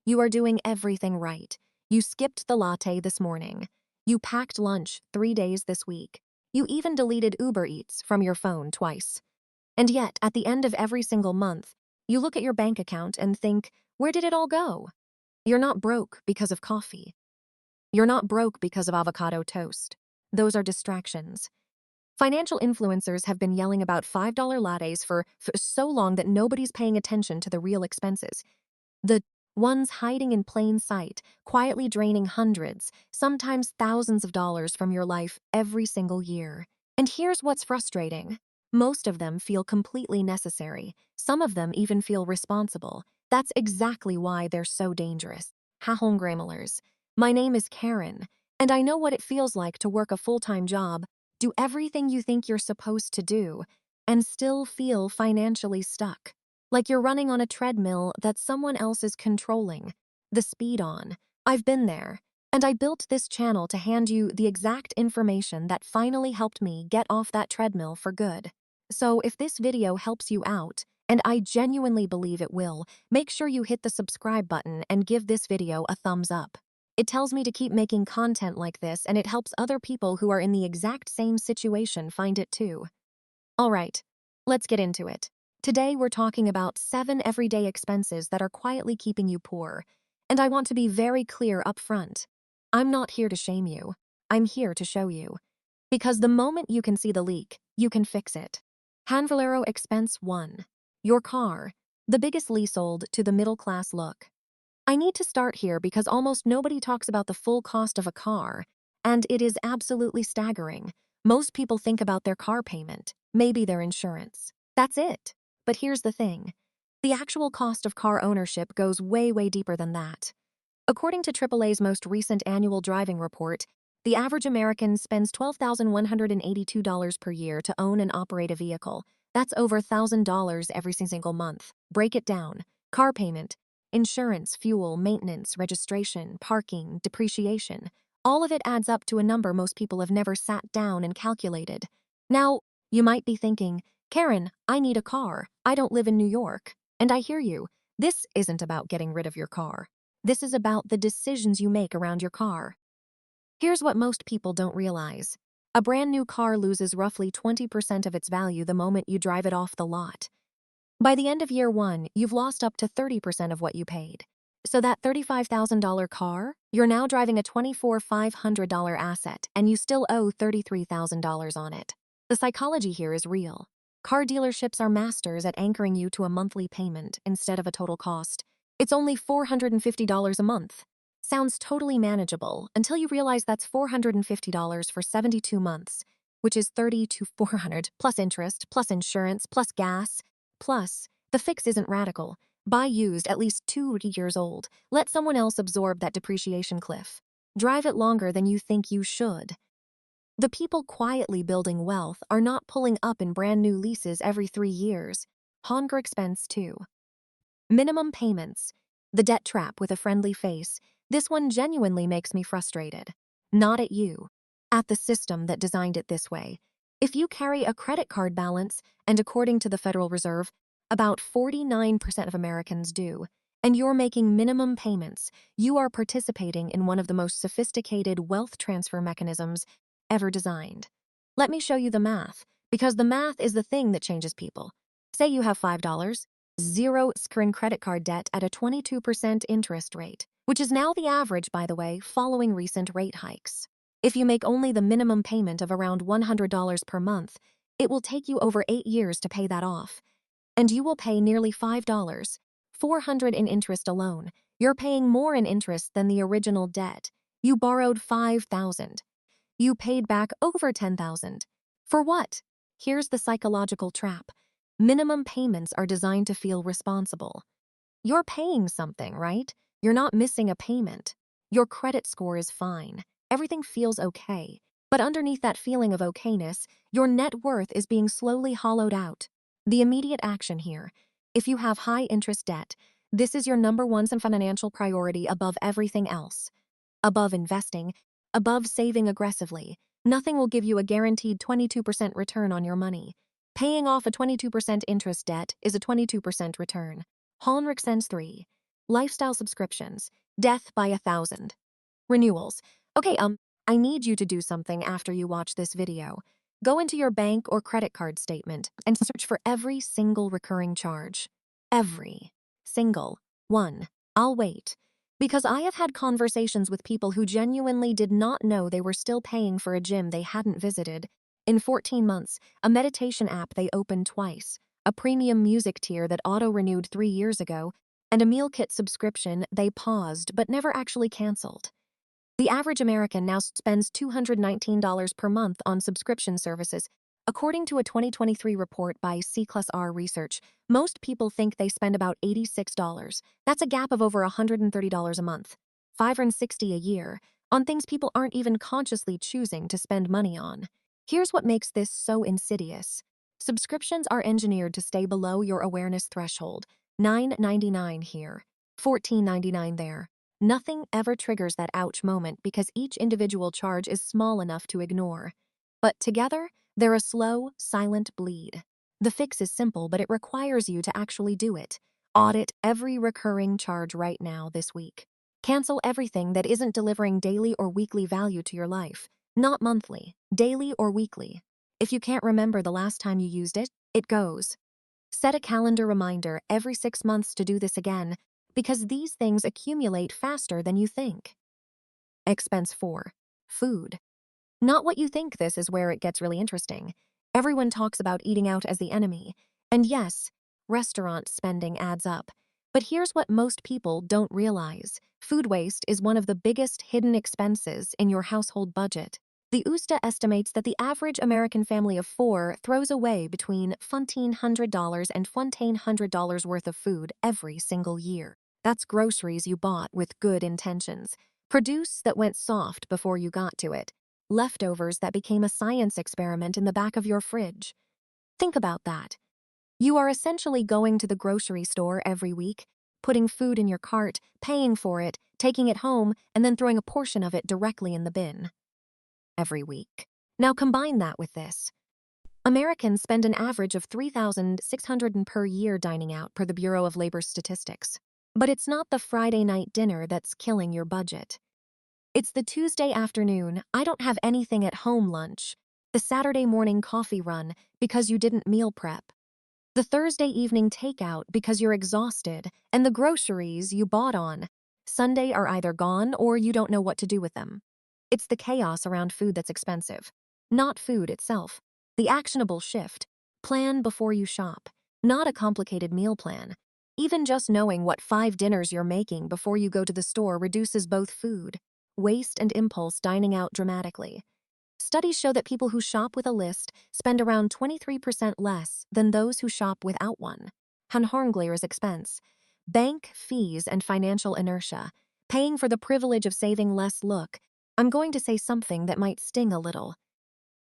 You are doing everything right. You skipped the latte this morning. You packed lunch 3 days this week. You even deleted Uber Eats from your phone twice. And yet, at the end of every single month, you look at your bank account and think, where did it all go? You're not broke because of coffee. You're not broke because of avocado toast. Those are distractions. Financial influencers have been yelling about $5 lattes for so long that nobody's paying attention to the real expenses. The ones hiding in plain sight, quietly draining hundreds, sometimes thousands of dollars from your life every single year. And here's what's frustrating. Most of them feel completely necessary. Some of them even feel responsible. That's exactly why they're so dangerous. Hahongrammelers. My name is Karen, and I know what it feels like to work a full-time job, do everything you think you're supposed to do, and still feel financially stuck. Like you're running on a treadmill that someone else is controlling the speed on. I've been there, and I built this channel to hand you the exact information that finally helped me get off that treadmill for good. So if this video helps you out, and I genuinely believe it will, make sure you hit the subscribe button and give this video a thumbs up. It tells me to keep making content like this, and it helps other people who are in the exact same situation find it too. All right, let's get into it. Today we're talking about 7 everyday expenses that are quietly keeping you poor. And I want to be very clear up front. I'm not here to shame you. I'm here to show you. Because the moment you can see the leak, you can fix it. Hanvalero Expense 1. Your car. The biggest leasehold to the middle-class look. I need to start here because almost nobody talks about the full cost of a car, and it is absolutely staggering. Most people think about their car payment, maybe their insurance. That's it. But here's the thing. The actual cost of car ownership goes way, way deeper than that. According to AAA's most recent annual driving report, the average American spends $12,182 per year to own and operate a vehicle. That's over $1,000 every single month. Break it down. Car payment, insurance, fuel, maintenance, registration, parking, depreciation. All of it adds up to a number most people have never sat down and calculated. Now, you might be thinking, Karen, I need a car. I don't live in New York. And I hear you. This isn't about getting rid of your car. This is about the decisions you make around your car. Here's what most people don't realize. A brand new car loses roughly 20% of its value the moment you drive it off the lot. By the end of year 1, you've lost up to 30% of what you paid. So that $35,000 car, you're now driving a $24,500 asset, and you still owe $33,000 on it. The psychology here is real. Car dealerships are masters at anchoring you to a monthly payment instead of a total cost. It's only $450 a month. Sounds totally manageable until you realize that's $450 for 72 months, which is $30 to $400 plus interest, plus insurance, plus gas. Plus, the fix isn't radical. Buy used at least 2 years old. Let someone else absorb that depreciation cliff. Drive it longer than you think you should. The people quietly building wealth are not pulling up in brand new leases every 3 years. Hunger expense 2. Minimum payments. The debt trap with a friendly face. This one genuinely makes me frustrated. Not at you. At the system that designed it this way. If you carry a credit card balance, and according to the Federal Reserve, about 49% of Americans do, and you're making minimum payments, you are participating in one of the most sophisticated wealth transfer mechanisms ever designed. Let me show you the math, because the math is the thing that changes people. Say you have $5, zero screen credit card debt at a 22% interest rate, which is now the average, by the way, following recent rate hikes. If you make only the minimum payment of around $100 per month, it will take you over 8 years to pay that off. And you will pay nearly $5, $400 in interest alone. You're paying more in interest than the original debt. You borrowed $5,000. You paid back over $10,000. For what? Here's the psychological trap. Minimum payments are designed to feel responsible. You're paying something, right? You're not missing a payment. Your credit score is fine. Everything feels okay. But underneath that feeling of okayness, your net worth is being slowly hollowed out. The immediate action here. If you have high interest debt, this is your number one financial priority above everything else. Above investing, above saving aggressively. Nothing will give you a guaranteed 22% return on your money. Paying off a 22% interest debt is a 22% return. Honrix Sens 3. Lifestyle subscriptions. Death by 1,000. Renewals. Okay, I need you to do something after you watch this video. Go into your bank or credit card statement and search for every single recurring charge. Every single one. I'll wait. Because I have had conversations with people who genuinely did not know they were still paying for a gym they hadn't visited. In 14 months, a meditation app they opened twice, a premium music tier that auto-renewed 3 years ago, and a meal kit subscription they paused but never actually canceled. The average American now spends $219 per month on subscription services. According to a 2023 report by C+R Research, most people think they spend about $86. That's a gap of over $130 a month, $560 a year, on things people aren't even consciously choosing to spend money on. Here's what makes this so insidious. Subscriptions are engineered to stay below your awareness threshold. $9.99 here, $14.99 there. Nothing ever triggers that ouch moment because each individual charge is small enough to ignore. But together, they're a slow, silent bleed. The fix is simple, but it requires you to actually do it. Audit every recurring charge right now this week. Cancel everything that isn't delivering daily or weekly value to your life. Not monthly, daily or weekly. If you can't remember the last time you used it, it goes. Set a calendar reminder every 6 months to do this again, because these things accumulate faster than you think. Expense 4. Food. Not what you think. This is where it gets really interesting. Everyone talks about eating out as the enemy. And yes, restaurant spending adds up. But here's what most people don't realize. Food waste is one of the biggest hidden expenses in your household budget. The USDA estimates that the average American family of 4 throws away between $1,400 and $1,400 worth of food every single year. That's groceries you bought with good intentions, produce that went soft before you got to it, leftovers that became a science experiment in the back of your fridge. Think about that. You are essentially going to the grocery store every week, putting food in your cart, paying for it, taking it home, and then throwing a portion of it directly in the bin. Every week. Now combine that with this. Americans spend an average of $3,600 per year dining out per the Bureau of Labor Statistics. But it's not the Friday night dinner that's killing your budget. It's the Tuesday afternoon, I don't have anything at home lunch, the Saturday morning coffee run because you didn't meal prep, the Thursday evening takeout because you're exhausted, and the groceries you bought on Sunday are either gone or you don't know what to do with them. It's the chaos around food that's expensive, not food itself. The actionable shift. Plan before you shop, not a complicated meal plan. Even just knowing what 5 dinners you're making before you go to the store reduces both food waste and impulse dining out dramatically. Studies show that people who shop with a list spend around 23% less than those who shop without one. Hanhorngler's expense. Bank fees and financial inertia. Paying for the privilege of saving less. Look, I'm going to say something that might sting a little.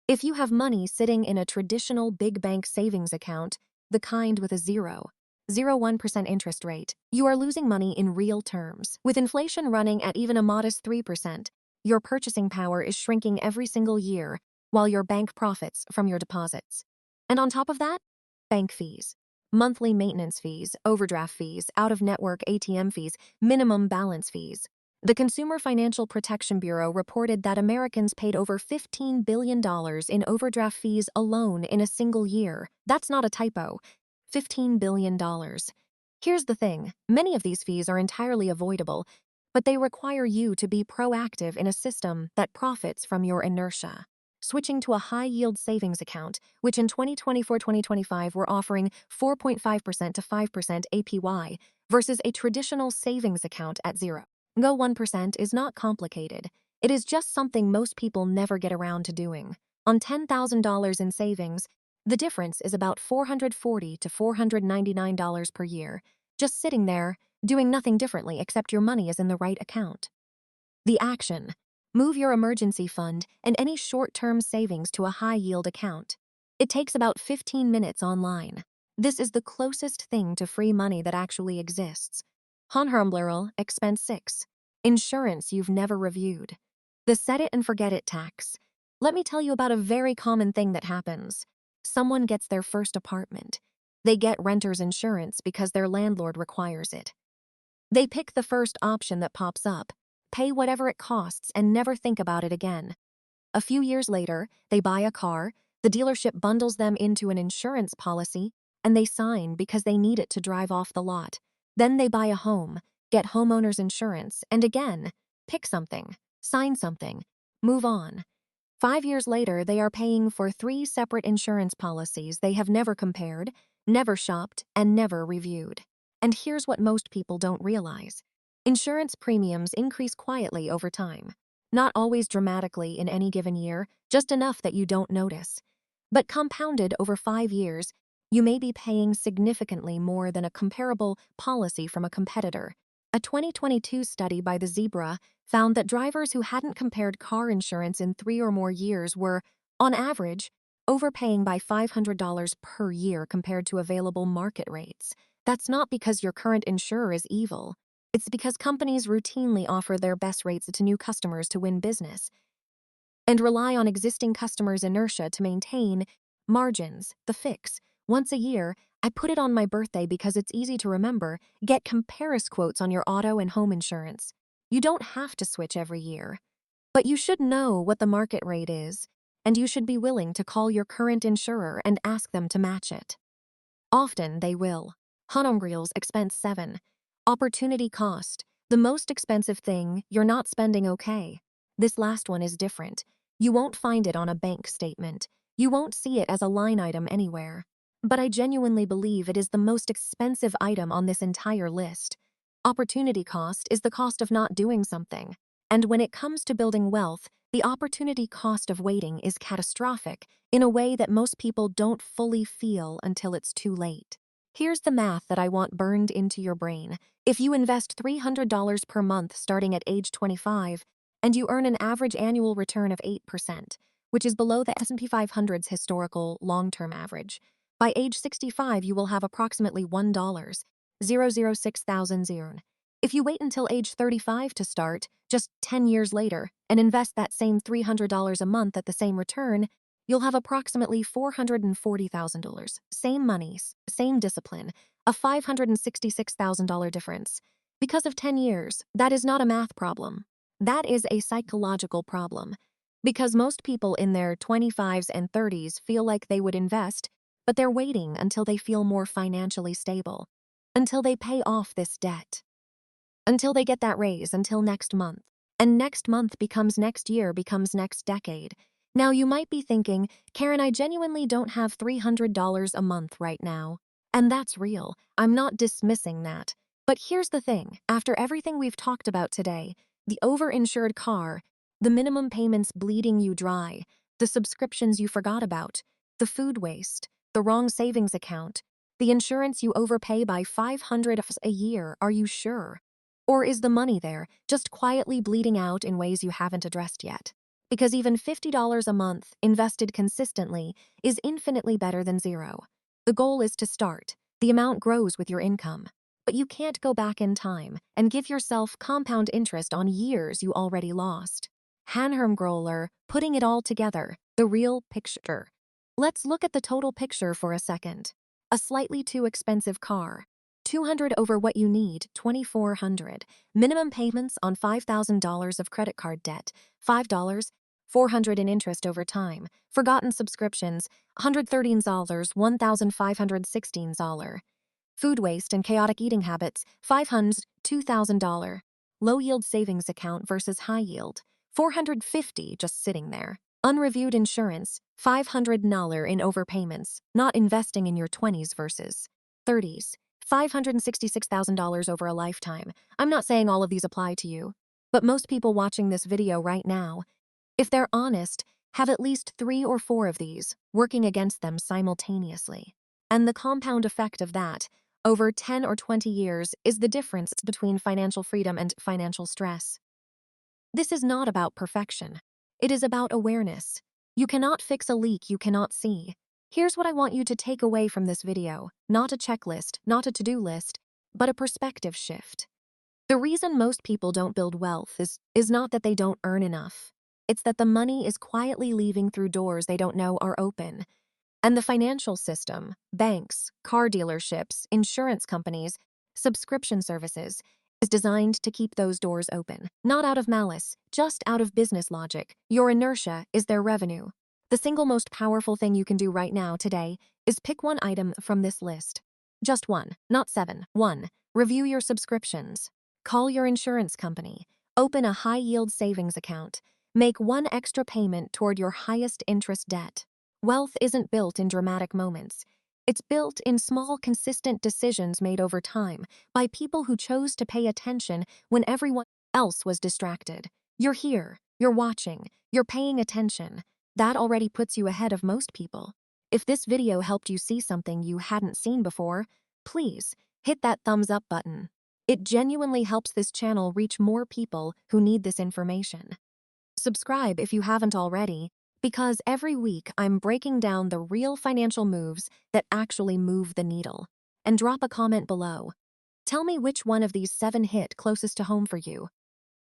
If you have money sitting in a traditional big bank savings account, the kind with a 0.01% interest rate, you are losing money in real terms. With inflation running at even a modest 3%, your purchasing power is shrinking every single year while your bank profits from your deposits. And on top of that, bank fees, monthly maintenance fees, overdraft fees, out-of-network ATM fees, minimum balance fees. The Consumer Financial Protection Bureau reported that Americans paid over $15 billion in overdraft fees alone in a single year. That's not a typo. $15 billion. Here's the thing, many of these fees are entirely avoidable, but they require you to be proactive in a system that profits from your inertia. Switching to a high-yield savings account, which in 2024-2025 we're offering 4.5% to 5% APY versus a traditional savings account at 0. Go 1% is not complicated. It is just something most people never get around to doing. On $10,000 in savings, the difference is about $440 to $499 per year, just sitting there, doing nothing differently except your money is in the right account. The action. Move your emergency fund and any short-term savings to a high-yield account. It takes about 15 minutes online. This is the closest thing to free money that actually exists. Hanhorngler expense 6. Insurance you've never reviewed. The set it and forget it tax. Let me tell you about a very common thing that happens. Someone gets their first apartment. They get renter's insurance because their landlord requires it. They pick the first option that pops up, pay whatever it costs, and never think about it again. A few years later, they buy a car, the dealership bundles them into an insurance policy, and they sign because they need it to drive off the lot. Then they buy a home, get homeowners insurance, and again, pick something, sign something, move on. 5 years later, they are paying for 3 separate insurance policies they have never compared, never shopped, and never reviewed. And here's what most people don't realize. Insurance premiums increase quietly over time. Not always dramatically in any given year, just enough that you don't notice. But compounded over 5 years, you may be paying significantly more than a comparable policy from a competitor. A 2022 study by the Zebra found that drivers who hadn't compared car insurance in 3 or more years were, on average, overpaying by $500 per year compared to available market rates. That's not because your current insurer is evil. It's because companies routinely offer their best rates to new customers to win business and rely on existing customers' inertia to maintain margins. The fix. Once a year, I put it on my birthday because it's easy to remember. Get comparison quotes on your auto and home insurance. You don't have to switch every year, but you should know what the market rate is, and you should be willing to call your current insurer and ask them to match it. Often they will. Honomgreels expense 7. Opportunity cost. The most expensive thing you're not spending okay. This last one is different. You won't find it on a bank statement. You won't see it as a line item anywhere. But I genuinely believe it is the most expensive item on this entire list. Opportunity cost is the cost of not doing something. And when it comes to building wealth, the opportunity cost of waiting is catastrophic in a way that most people don't fully feel until it's too late. Here's the math that I want burned into your brain. If you invest $300 per month starting at age 25, and you earn an average annual return of 8%, which is below the S&P 500's historical long-term average, by age 65 you will have approximately $1,006,000. If you wait until age 35 to start, just 10 years later, and invest that same $300 a month at the same return, you'll have approximately $440,000. Same money, same discipline, a $566,000 difference. Because of 10 years, that is not a math problem. That is a psychological problem. Because most people in their 25s and 30s feel like they would invest, but they're waiting until they feel more financially stable, until they pay off this debt, until they get that raise, until next month. And next month becomes next year, becomes next decade. Now you might be thinking, Karen, I genuinely don't have $300 a month right now. And that's real. I'm not dismissing that. But here's the thing. After everything we've talked about today, the overinsured car, the minimum payments bleeding you dry, the subscriptions you forgot about, the food waste, the wrong savings account, the insurance you overpay by $500 a year, are you sure? Or is the money there, just quietly bleeding out in ways you haven't addressed yet? Because even $50 a month, invested consistently, is infinitely better than zero. The goal is to start. The amount grows with your income. But you can't go back in time and give yourself compound interest on years you already lost. Hanhermgroller, putting it all together, the real picture. Let's look at the total picture for a second. A slightly too expensive car. 200 over what you need, 2,400. Minimum payments on $5,000 of credit card debt, $5, 400 in interest over time. Forgotten subscriptions, $113, $1,516. Food waste and chaotic eating habits, $500, $2,000. Low yield savings account versus high yield, $450 just sitting there. Unreviewed insurance, $500 in overpayments, not investing in your 20s versus 30s. $566,000 over a lifetime. I'm not saying all of these apply to you, but most people watching this video right now, if they're honest, have at least 3 or 4 of these working against them simultaneously. And the compound effect of that, over 10 or 20 years, is the difference between financial freedom and financial stress. This is not about perfection. It is about awareness. You cannot fix a leak you cannot see. Here's what I want you to take away from this video, not a checklist, not a to-do list, but a perspective shift. The reason most people don't build wealth is not that they don't earn enough. It's that the money is quietly leaving through doors they don't know are open. And the financial system, banks, car dealerships, insurance companies, subscription services, is designed to keep those doors open, not out of malice, just out of business logic. Your inertia is their revenue. The single most powerful thing you can do right now, today, is pick one item from this list. Just one, not seven. One, review your subscriptions. Call your insurance company. Open a high-yield savings account. Make one extra payment toward your highest interest debt. Wealth isn't built in dramatic moments. It's built in small, consistent decisions made over time by people who chose to pay attention when everyone else was distracted. You're here, you're watching, you're paying attention. That already puts you ahead of most people. If this video helped you see something you hadn't seen before, please hit that thumbs up button. It genuinely helps this channel reach more people who need this information. Subscribe if you haven't already, because every week I'm breaking down the real financial moves that actually move the needle. And drop a comment below. Tell me which one of these 7 hit closest to home for you.